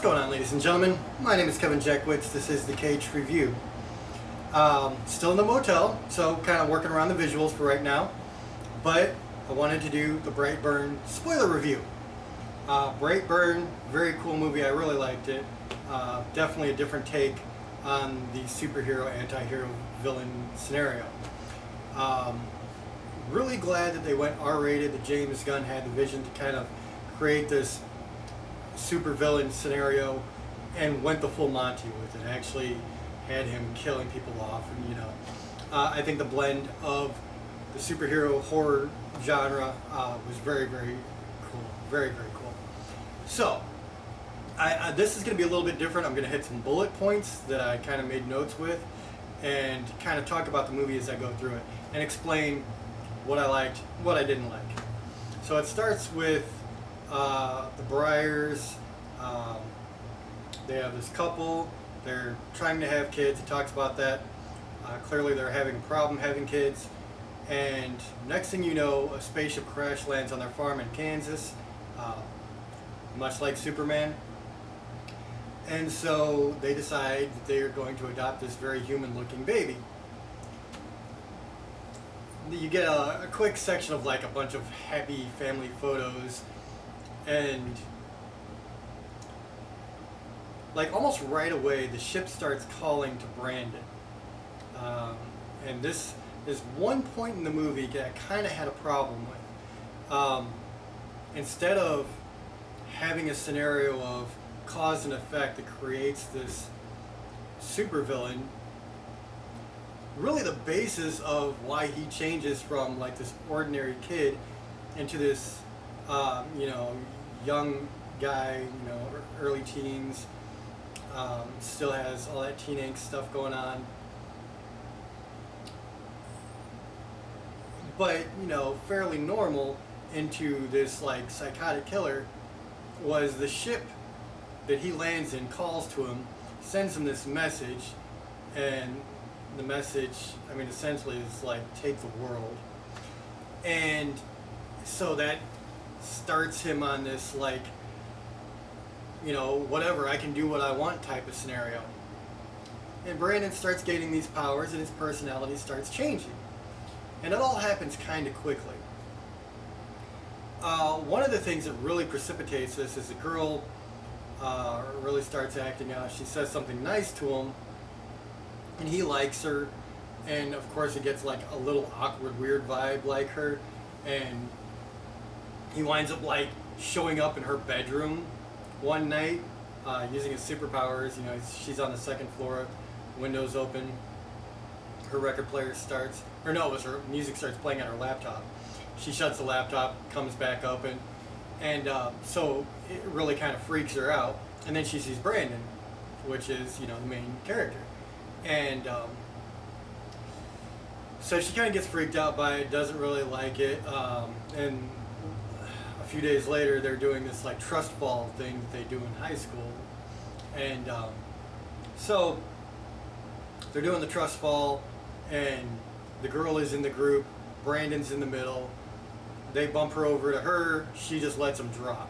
going on, ladies and gentlemen? My name is Kevin Jackwitz. This is the Kaged Review. Still in the motel, so kind of working around the visuals for right now. But I wanted to do the Brightburn spoiler review. Brightburn, very cool movie. I really liked it. Definitely a different take on the superhero, anti-hero, villain scenario. Really glad that they went R-rated, that James Gunn had the vision to kind of create this super villain scenario and went the full Monty with it. Actually had him killing people off, and I think the blend of the superhero horror genre was very, very cool. Very, very cool. So this is going to be a little bit different. I'm going to hit some bullet points that I kind of made notes with and kind of talk about the movie as I go through it and explain what I liked, what I didn't like. So it starts with the Briars. They have this couple. They're trying to have kids. It talks about that. Clearly they're having a problem having kids. And next thing you know, a spaceship crash lands on their farm in Kansas, much like Superman. And so they decide that they are going to adopt this very human-looking baby. You get a quick section of like a bunch of happy family photos, and like almost right away the ship starts calling to Brandon. And this is one point in the movie that I kind of had a problem with. Instead of having a scenario of cause and effect that creates this supervillain, really the basis of why he changes from like this ordinary kid into this young guy, early teens, still has all that teen angst stuff going on, but fairly normal, into this like psychotic killer, was the ship that he lands in calls to him, sends him this message, and the message, essentially is like, take the world. And so that starts him on this like, whatever, I can do what I want type of scenario. And Brandon starts gaining these powers and his personality starts changing. And it all happens kind of quickly. One of the things that really precipitates this is the girl really starts acting out. She says something nice to him, and he likes her, and of course it gets like a little awkward, weird vibe like her, and he winds up like showing up in her bedroom one night using his superpowers. She's on the second floor, windows open, her record player starts, or no, it was her music starts playing on her laptop. She shuts the laptop, comes back open, and so it really kind of freaks her out. And then she sees Brandon, which is the main character, and so she kind of gets freaked out by it, doesn't really like it, and a few days later they're doing this like trust fall thing that they do in high school, and so they're doing the trust fall, and the girl is in the group, Brandon's in the middle. They bump her over to her, she just lets him drop.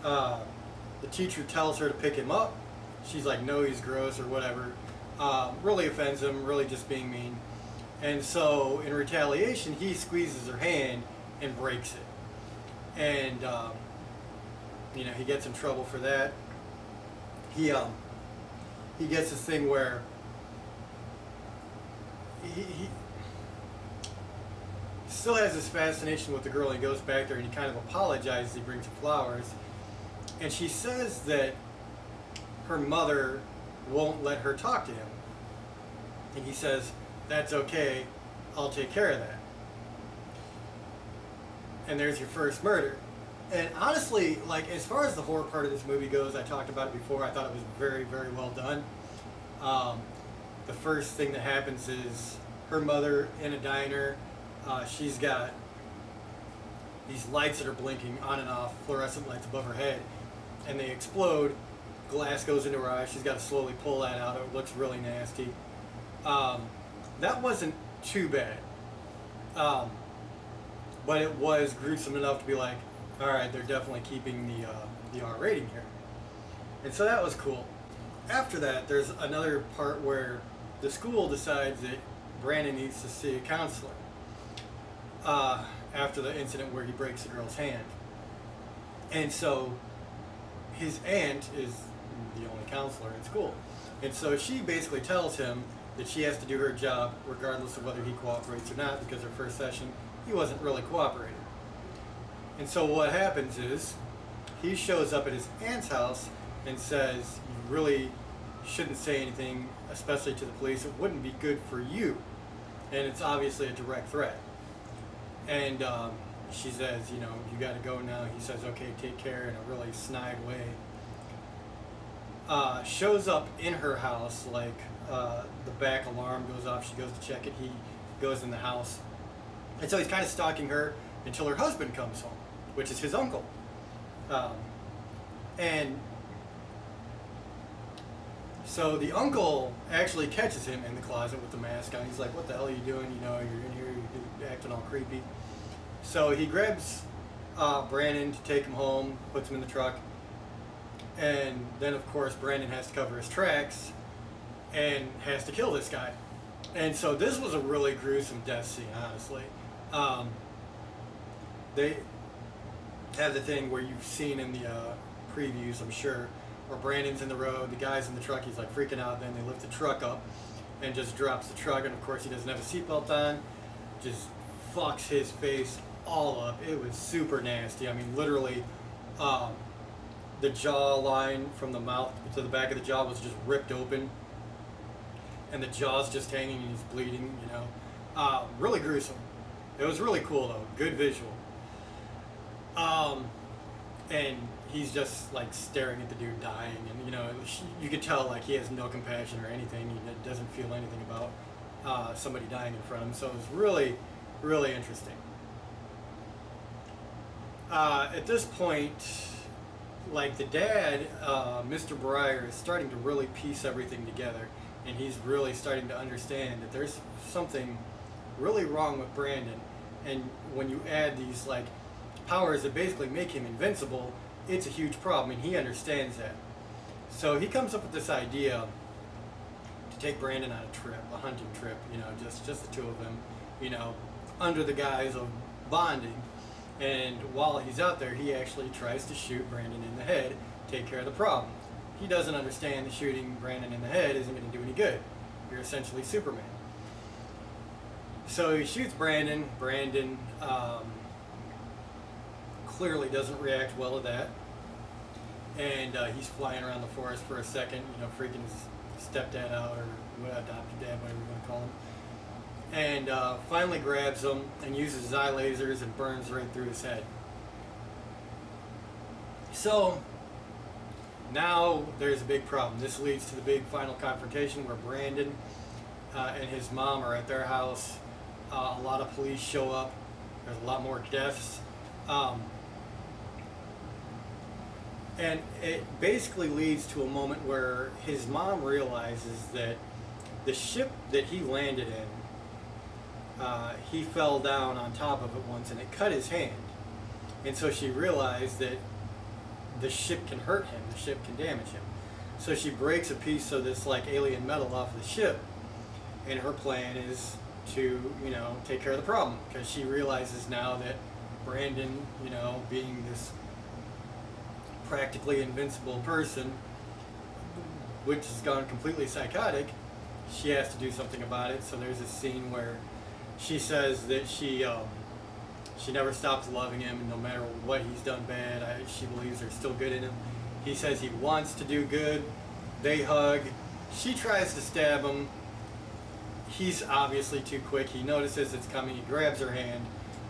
The teacher tells her to pick him up. She's like, no, he's gross, or whatever. Really offends him, really just being mean. And so in retaliation, he squeezes her hand and breaks it. And he gets in trouble for that. He gets this thing where he still has this fascination with the girl, and he goes back there and he kind of apologizes. He brings her flowers, and she says that her mother won't let her talk to him, and he says, that's okay, I'll take care of that. And there's your first murder. And honestly, like, as far as the horror part of this movie goes, I talked about it before, I thought it was very, very well done. The first thing that happens is her mother in a diner. She's got these lights that are blinking on and off, fluorescent lights above her head, and they explode. Glass goes into her eye. She's got to slowly pull that out. It looks really nasty. That wasn't too bad, but it was gruesome enough to be like, all right, they're definitely keeping the R rating here. And so that was cool. After that, there's another part where the school decides that Brandon needs to see a counselor after the incident where he breaks the girl's hand. And so his aunt is the only counselor in school. And so she basically tells him that she has to do her job regardless of whether he cooperates or not, because her first session, he wasn't really cooperating. And so what happens is he shows up at his aunt's house and says, you really shouldn't say anything, especially to the police. It wouldn't be good for you. And it's obviously a direct threat. And she says, you got to go now. He says, okay, take care, in a really snide way. Shows up in her house, like the back alarm goes off. She goes to check it. He goes in the house. And so he's kind of stalking her until her husband comes home, which is his uncle. And so the uncle actually catches him in the closet with the mask on. He's like, what the hell are you doing? You're in here, you're acting all creepy. So he grabs Brandon to take him home, puts him in the truck. And then, of course, Brandon has to cover his tracks and has to kill this guy. And so this was a really gruesome death scene, honestly. They have the thing where you've seen in the previews, I'm sure, where Brandon's in the road, the guy's in the truck, he's like freaking out, then they lift the truck up and just drops the truck, and of course he doesn't have a seatbelt on, just fucks his face all up. It was super nasty. I mean, literally, the jaw line from the mouth to the back of the jaw was just ripped open, and the jaw's just hanging and he's bleeding, really gruesome. It was really cool though, good visual. And he's just like staring at the dude dying, and you could tell like he has no compassion or anything. He doesn't feel anything about somebody dying in front of him. So it was really, really interesting. At this point, like the dad, Mr. Breyer, is starting to really piece everything together, and he's really starting to understand that there's something really wrong with Brandon. And when you add these like powers that basically make him invincible, it's a huge problem, and he understands that. So he comes up with this idea to take Brandon on a trip, a hunting trip, just the two of them, under the guise of bonding. And while he's out there, he actually tries to shoot Brandon in the head, take care of the problem. He doesn't understand that shooting Brandon in the head isn't going to do any good. You're essentially Superman. So he shoots Brandon. Brandon clearly doesn't react well to that. And he's flying around the forest for a second, freaking his stepdad out, or adopted dad, whatever you want to call him. And finally grabs him and uses his eye lasers and burns right through his head. So now there's a big problem. This leads to the big final confrontation where Brandon and his mom are at their house. A lot of police show up. There's a lot more deaths. And it basically leads to a moment where his mom realizes that the ship that he landed in, he fell down on top of it once and it cut his hand. And so she realized that the ship can hurt him, the ship can damage him. So she breaks a piece of this like alien metal off the ship, and her plan is to, take care of the problem, because she realizes now that Brandon, being this practically invincible person, which has gone completely psychotic, she has to do something about it. So there's a scene where she says that she never stops loving him, and no matter what he's done bad, she believes there's still good in him. He says he wants to do good. They hug. She tries to stab him. He's obviously too quick. He notices it's coming. He grabs her hand.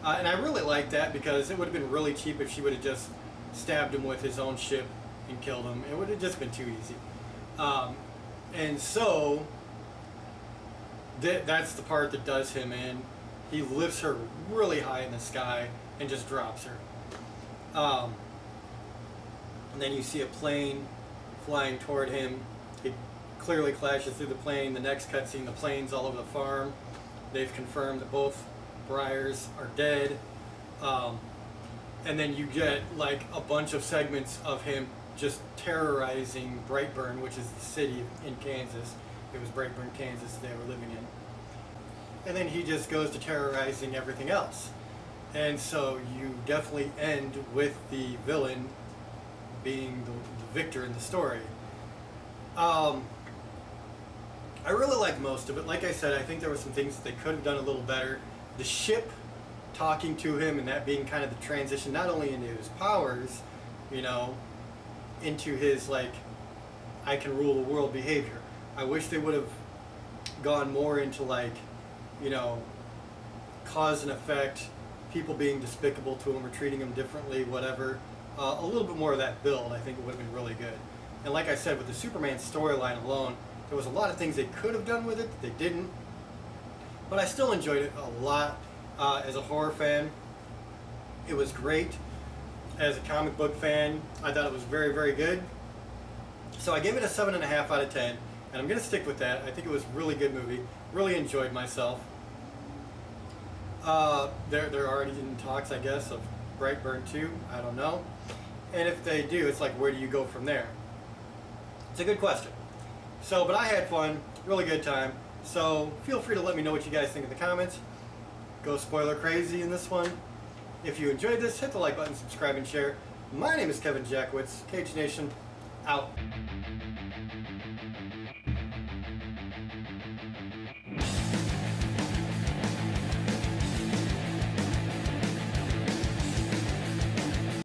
And I really like that, because it would have been really cheap if she would have just stabbed him with his own ship and killed him. It would have just been too easy. And so that's the part that does him in. He lifts her really high in the sky and just drops her. And then you see a plane flying toward him. He clearly clashes through the plane. The next cutscene, the plane's all over the farm. They've confirmed that both Bryers are dead. And then you get like a bunch of segments of him just terrorizing Brightburn, which is the city in Kansas. It was Brightburn, Kansas they were living in. And then he just goes to terrorizing everything else. And so you definitely end with the villain being the victor in the story. I really liked most of it. Like I said, I think there were some things that they could have done a little better. The ship talking to him and that being kind of the transition, not only into his powers, you know, into his, like, I can rule the world behavior. I wish they would have gone more into, like, you know, cause and effect, people being despicable to him or treating him differently, whatever. A little bit more of that build, I think it would have been really good. And like I said, with the Superman storyline alone, there was a lot of things they could have done with it that they didn't. But I still enjoyed it a lot. As a horror fan, it was great. As a comic book fan, I thought it was very, very good. So I gave it a 7.5 out of 10, and I'm going to stick with that. I think it was a really good movie. Really enjoyed myself. They're already in talks, I guess, of Brightburn 2. I don't know. And if they do, it's like, where do you go from there? It's a good question. So, but I had fun. Really good time. So feel free to let me know what you guys think in the comments. Go spoiler crazy in this one. If you enjoyed this, hit the like button, subscribe, and share. My name is Kevin Jackwitz. Kaged Nation, out.